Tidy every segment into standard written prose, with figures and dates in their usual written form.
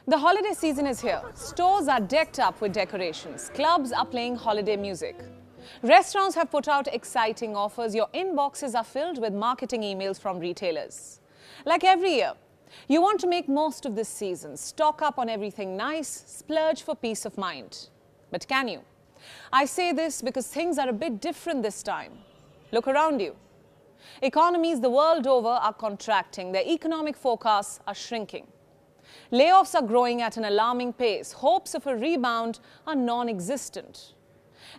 The holiday season is here. Stores are decked up with decorations. Clubs are playing holiday music. Restaurants have put out exciting offers. Your inboxes are filled with marketing emails from retailers. Like every year, you want to make most of this season. Stock up on everything nice, splurge for peace of mind. But can you? I say this because things are a bit different this time. Look around you. Economies the world over are contracting. Their economic forecasts are shrinking. Layoffs are growing at an alarming pace. Hopes of a rebound are non-existent.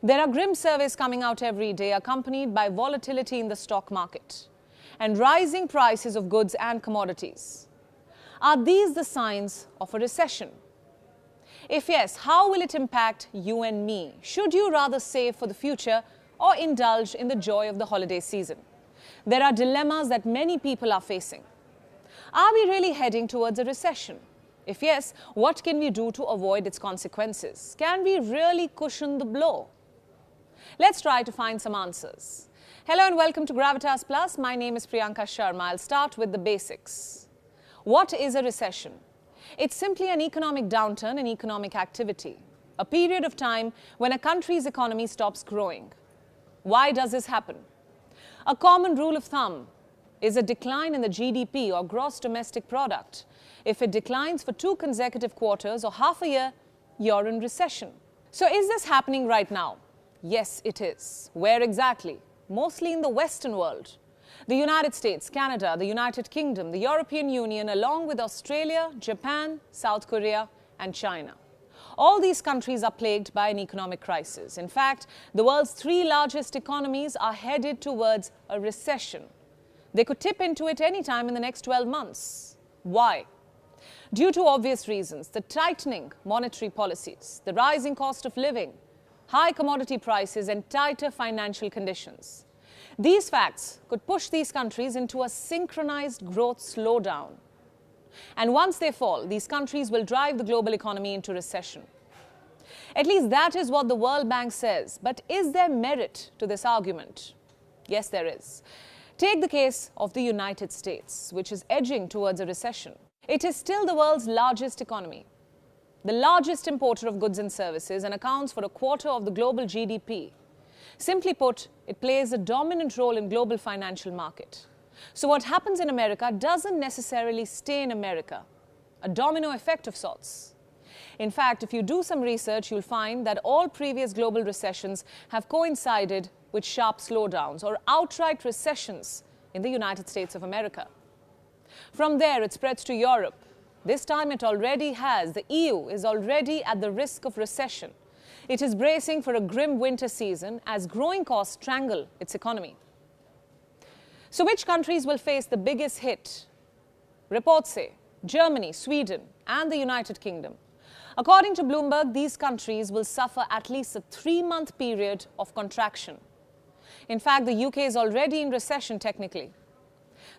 There are grim surveys coming out every day, accompanied by volatility in the stock market and rising prices of goods and commodities. Are these the signs of a recession? If yes, how will it impact you and me? Should you rather save for the future or indulge in the joy of the holiday season? There are dilemmas that many people are facing. Are we really heading towards a recession? If yes, what can we do to avoid its consequences? Can we really cushion the blow? Let's try to find some answers. Hello and welcome to Gravitas Plus. My name is Priyanka Sharma. I'll start with the basics. What is a recession? It's simply an economic downturn in economic activity, a period of time when a country's economy stops growing. Why does this happen? A common rule of thumb is a decline in the GDP or gross domestic product. If it declines for 2 consecutive quarters or half a year, you're in recession. So is this happening right now? Yes, it is. Where exactly? Mostly in the Western world. The United States, Canada, the United Kingdom, the European Union, along with Australia, Japan, South Korea, and China. All these countries are plagued by an economic crisis. In fact, the world's 3 largest economies are headed towards a recession. They could tip into it anytime in the next 12 months. Why? Due to obvious reasons: the tightening monetary policies, the rising cost of living, high commodity prices, and tighter financial conditions. These facts could push these countries into a synchronized growth slowdown. And once they fall, these countries will drive the global economy into recession. At least that is what the World Bank says. But is there merit to this argument? Yes, there is. Take the case of the United States, which is edging towards a recession. It is still the world's largest economy, the largest importer of goods and services, and accounts for a quarter of the global GDP. Simply put, it plays a dominant role in global financial market. So what happens in America doesn't necessarily stay in America, a domino effect of sorts. In fact, if you do some research, you'll find that all previous global recessions have coincided with sharp slowdowns or outright recessions in the United States of America. From there, it spreads to Europe. This time it already has. The EU is already at the risk of recession. It is bracing for a grim winter season as growing costs strangle its economy. So which countries will face the biggest hit? Reports say Germany, Sweden, and the United Kingdom. According to Bloomberg, these countries will suffer at least a 3-month period of contraction. In fact, the UK is already in recession technically.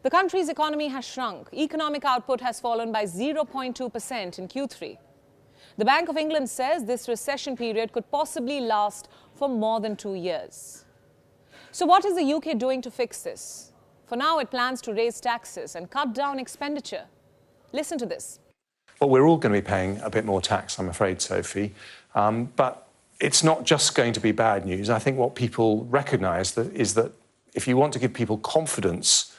The country's economy has shrunk. Economic output has fallen by 0.2% in Q3. The Bank of England says this recession period could possibly last for more than 2 years. So what is the UK doing to fix this? For now, it plans to raise taxes and cut down expenditure. Listen to this. Well, we're all going to be paying a bit more tax, I'm afraid, Sophie. But it's not just going to be bad news. I think what people recognise is that if you want to give people confidence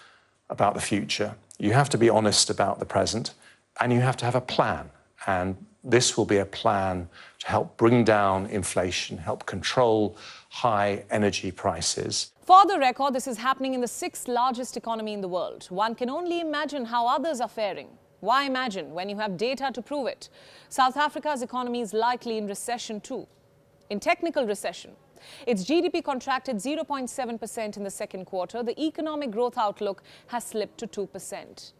about the future, you have to be honest about the present, and you have to have a plan. And this will be a plan to help bring down inflation, help control high energy prices. For the record, this is happening in the 6th largest economy in the world. One can only imagine how others are faring. Why imagine when you have data to prove it? South Africa's economy is likely in recession too. In technical recession. Its GDP contracted 0.7% in the second quarter. The economic growth outlook has slipped to 2%.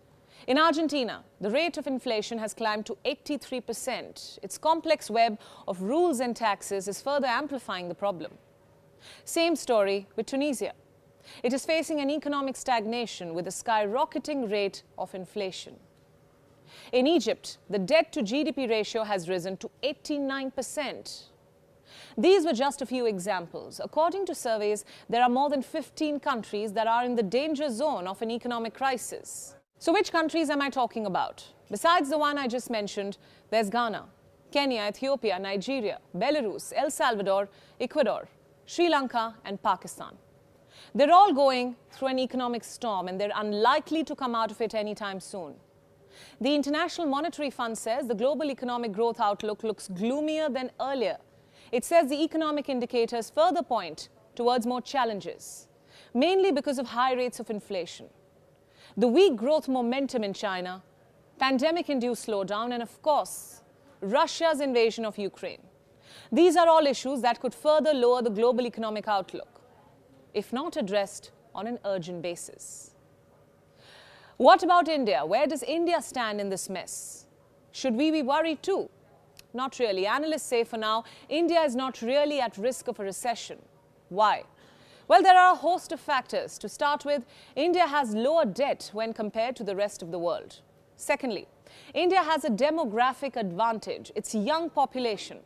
In Argentina, the rate of inflation has climbed to 83%. Its complex web of rules and taxes is further amplifying the problem. Same story with Tunisia. It is facing an economic stagnation with a skyrocketing rate of inflation. In Egypt, the debt to GDP ratio has risen to 89%. These were just a few examples. According to surveys, there are more than 15 countries that are in the danger zone of an economic crisis. So which countries am I talking about? Besides the one I just mentioned, there's Ghana, Kenya, Ethiopia, Nigeria, Belarus, El Salvador, Ecuador, Sri Lanka, and Pakistan. They're all going through an economic storm and they're unlikely to come out of it anytime soon. The International Monetary Fund says the global economic growth outlook looks gloomier than earlier. It says the economic indicators further point towards more challenges, mainly because of high rates of inflation, the weak growth momentum in China, pandemic-induced slowdown, and of course, Russia's invasion of Ukraine. These are all issues that could further lower the global economic outlook, if not addressed on an urgent basis. What about India? Where does India stand in this mess? Should we be worried too? Not really. Analysts say for now, India is not really at risk of a recession. Why? Well, there are a host of factors. To start with, India has lower debt when compared to the rest of the world. Secondly, India has a demographic advantage, its young population.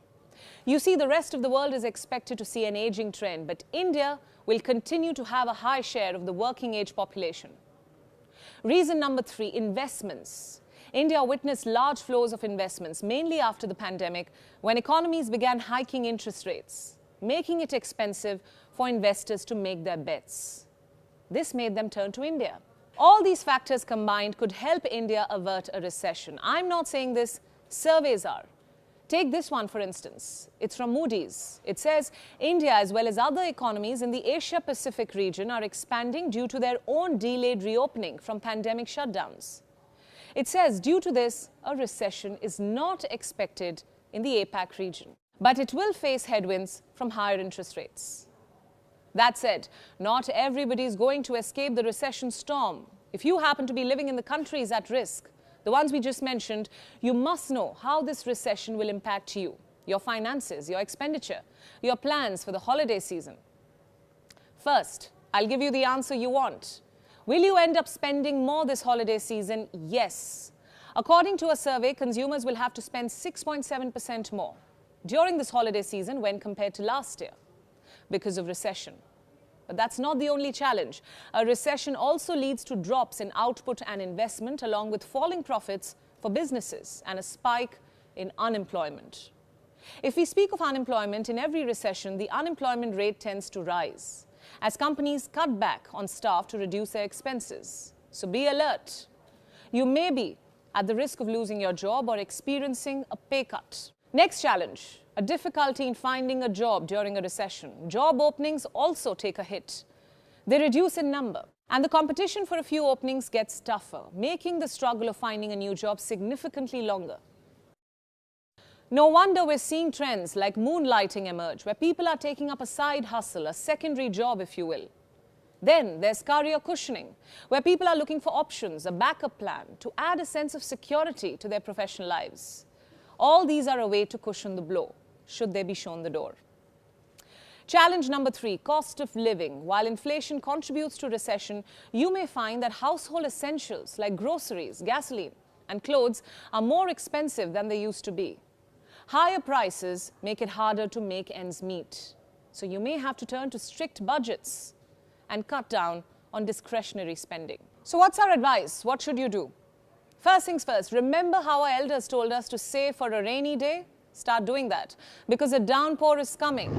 You see, the rest of the world is expected to see an aging trend, but India will continue to have a high share of the working age population. Reason number 3, investments. India witnessed large flows of investments, mainly after the pandemic, when economies began hiking interest rates, making it expensive for investors to make their bets. This made them turn to India. All these factors combined could help India avert a recession. I'm not saying this, surveys are. Take this one, for instance. It's from Moody's. It says India, as well as other economies in the Asia-Pacific region, are expanding due to their own delayed reopening from pandemic shutdowns. It says due to this, a recession is not expected in the APAC region, but it will face headwinds from higher interest rates. That said, not everybody is going to escape the recession storm. If you happen to be living in the countries at risk, the ones we just mentioned, you must know how this recession will impact you, your finances, your expenditure, your plans for the holiday season. First, I'll give you the answer you want. Will you end up spending more this holiday season? Yes. According to a survey, consumers will have to spend 6.7% more during this holiday season when compared to last year because of recession. But that's not the only challenge. A recession also leads to drops in output and investment, along with falling profits for businesses and a spike in unemployment. If we speak of unemployment, in every recession, the unemployment rate tends to rise as companies cut back on staff to reduce their expenses. So be alert. You may be at the risk of losing your job or experiencing a pay cut. Next challenge, a difficulty in finding a job during a recession. Job openings also take a hit. They reduce in number, and the competition for a few openings gets tougher, making the struggle of finding a new job significantly longer. No wonder we're seeing trends like moonlighting emerge, where people are taking up a side hustle, a secondary job, if you will. Then there's career cushioning, where people are looking for options, a backup plan, to add a sense of security to their professional lives. All these are a way to cushion the blow, should they be shown the door. Challenge number 3, cost of living. While inflation contributes to recession, you may find that household essentials like groceries, gasoline, and clothes are more expensive than they used to be. Higher prices make it harder to make ends meet. So you may have to turn to strict budgets and cut down on discretionary spending. So what's our advice? What should you do? First things first, remember how our elders told us to save for a rainy day? Start doing that, because a downpour is coming.